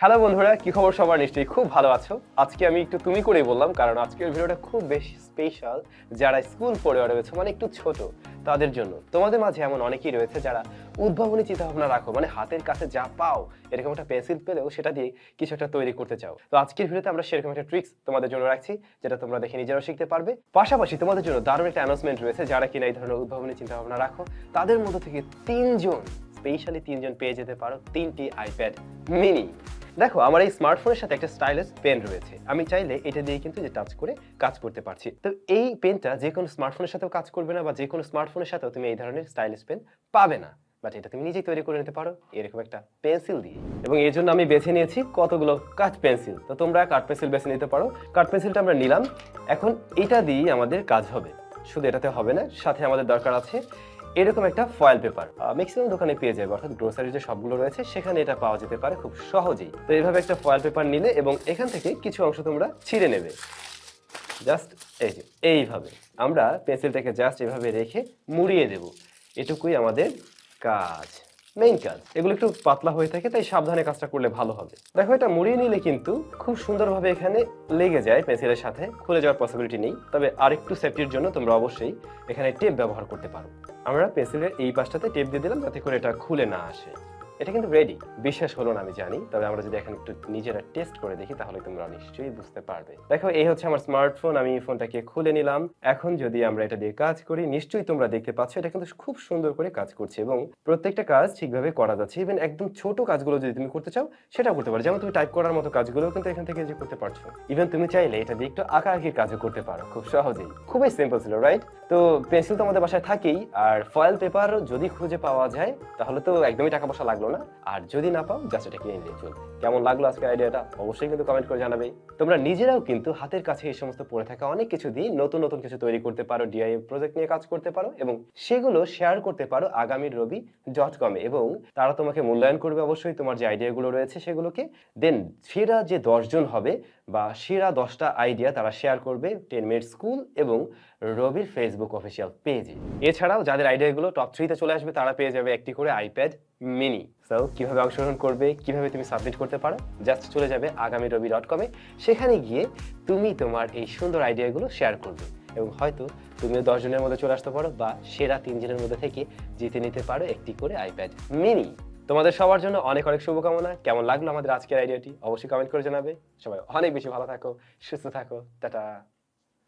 Hello বন্ধুরা, কি খবর সবার? নিশ্চয়ই খুব ভালো আছো। আজকে আমি একটু তুমি করেই বললাম, কারণ আজকের ভিডিওটা খুব বেশি স্পেশাল। যারা স্কুল পড়ে রয়েছে, মানে একটু ছোট, তাদের জন্য। তোমাদের মাঝে এমন অনেকেই রয়েছে যারা উদ্ভাবনী চিন্তাভাবনা রাখো, মানে হাতের কাছে যা পাও এরকম একটা পেন্সিল পেলেও সেটা দিয়ে কিছু একটা তৈরি করতে চাও। তো আজকের ভিডিওতে আমরা সেরকম একটা ট্রিক্স তোমাদের জন্য রাখছি, যেটা তোমরা দেখে নিজেরাও শিখতে পারবে। পাশাপাশি তোমাদের জন্য দারুণ একটা অ্যানাউন্সমেন্ট রয়েছে। যারা কিনা এই ধরনের উদ্ভাবনী চিন্তাভাবনা রাখো, তাদের মধ্য থেকে স্পেশালি তিনজন পেয়ে যেতে পারো 3টি আইপ্যাড মিনি। দেখো, আমার এই স্মার্টফোনের সাথে একটা স্টাইলাস পেন রয়েছে। আমি চাইলে এটা দিয়ে কিন্তু যে টাচ করে কাজ করতে পারছি। তো এই পেনটা যে কোনো স্মার্টফোনের সাথেও কাজ করবে না, বা যে কোনো স্মার্টফোনের সাথেও তুমি এই ধরনের স্টাইলাস পেন পাবে না। বাট এটা তুমি নিজেই তৈরি করে নিতে পারো এরকম একটা পেন্সিল দিয়ে। এবং এর জন্য আমি বেছে নিয়েছি কতগুলো কাঠ পেন্সিল। তো তোমরা কাঠ পেন্সিল বেছে নিতে পারো। কাঠ পেন্সিলটা আমরা নিলাম। এখন এটা দিয়ে আমাদের কাজ হবে। শুধু এটাতে হবে না, সাথে আমাদের দরকার আছে এরকম একটা ফয়েল পেপার। ম্যাক্সিমাম দোকানে পেয়ে যাবে, অর্থাৎ গ্রোসারি যে সবগুলো রয়েছে সেখানে এটা পাওয়া যেতে পারে খুব সহজেই। তো এইভাবে একটা ফয়েল পেপার নিলে এবং এখান থেকে কিছু অংশ তোমরা ছিঁড়ে নেবে। জাস্ট এইভাবে আমরা পেন্সিলটাকে জাস্ট এভাবে রেখে মুড়িয়ে দেব। এটুকুই আমাদের কাজ, মেইন কাজ। এগুলো একটু পাতলা হয়ে থাকে, তাই সাবধানে কাজটা করলে ভালো হবে। দেখো, এটা মুড়িয়ে নিলে কিন্তু খুব সুন্দরভাবে এখানে লেগে যায়, পেন্সিলের সাথে খুলে যাওয়ার পসিবিলিটি নেই। তবে আরেকটু সেফটির জন্য তোমরা অবশ্যই এখানে টেপ ব্যবহার করতে পারো। আমরা পেন্সিলের এই পাশটাতে টেপ দিয়ে দিলাম, যাতে করে এটা খুলে না আসে। এটা কিন্তু রেডি। বিশ্বাস হলো না আমি জানি, তবে আমরা যদি এখন একটু নিজেরা টেস্ট করে দেখি তাহলে তোমরা নিশ্চয়ই বুঝতে পারবে। দেখো, এই হচ্ছে আমার স্মার্টফোন। আমি ফোনটাকে খুলে নিলাম। এখন যদি আমরা এটা দিয়ে কাজ করি, নিশ্চয়ই তোমরা দেখতে পাচ্ছ এটা কিন্তু খুব সুন্দর করে কাজ করছে এবং প্রত্যেকটা কাজ ঠিকভাবে করা যাচ্ছে। ইভেন একদম ছোট কাজগুলো যদি তুমি করতে চাও সেটাও করতে পারো। যেমন তুমি টাইপ করার মতো কাজগুলো কিন্তু এখান থেকে যে করতে পারছো। ইভেন তুমি চাইলে এটা দিয়ে একটু আঁকাআঁকির কাজও করতে পারো খুব সহজেই। খুবই সিম্পল ছিল, রাইট? তো পেন্সিল তো আমাদের বাসায় থাকেই, আর ফয়েল পেপার যদি খুঁজে পাওয়া যায় তাহলে তো একদমই টাকা পয়সা লাগলো না। আর যদি না পাও, জাস্ট এটা কিনে নিয়ে চলবে। কেমন লাগলো আজকের আইডিয়াটা অবশ্যই কিন্তু কমেন্ট করে জানাবে। তোমরা নিজেরাও কিন্তু হাতের কাছে এই সমস্ত পড়ে থাকা অনেক কিছু দিয়ে নতুন নতুন কিছু তৈরি করতে পারো, ডিআইওয়াই প্রজেক্ট নিয়ে কাজ করতে পারো এবং সেগুলো শেয়ার করতে পারো আগামীরবি.com এ, এবং তারা তোমাকে মূল্যায়ন করবে অবশ্যই তোমার যে আইডিয়াগুলো রয়েছে সেগুলোকে। দেন সেরা যে 10 জন হবে বা সেরা 10টা আইডিয়া তারা শেয়ার করবে 10 মিনিট স্কুল এবং রবির ফেসবুক অফিসিয়াল পেজে। এছাড়াও যাদের আইডিয়াগুলো টপ 3-তে চলে আসবে তারা পেয়ে যাবে একটি করে আইপ্যাড মিনি। সো কিভাবে অংশগ্রহণ করবে, কিভাবে তুমি সাবমিট করতে পারো, জাস্ট চলে যাবে আগামীরবি.com এ। সেখানে গিয়ে তুমি তোমার এই সুন্দর আইডিয়াগুলো শেয়ার করবে এবং হয়তো তুমিও 10 জনের মধ্যে চলে আসতে পারো বা সেরা 3 জনের মধ্যে থেকে জিতে নিতে পারো একটি করে আইপ্যাড মিনি। তোমাদের সবার জন্য অনেক অনেক শুভকামনা। কেমন লাগলো আমাদের আজকের আইডিয়াটি অবশ্যই কমেন্ট করে জানাবে। সবাই অনেক বেশি ভালো থাকো, সুস্থ থাকো। টাটা।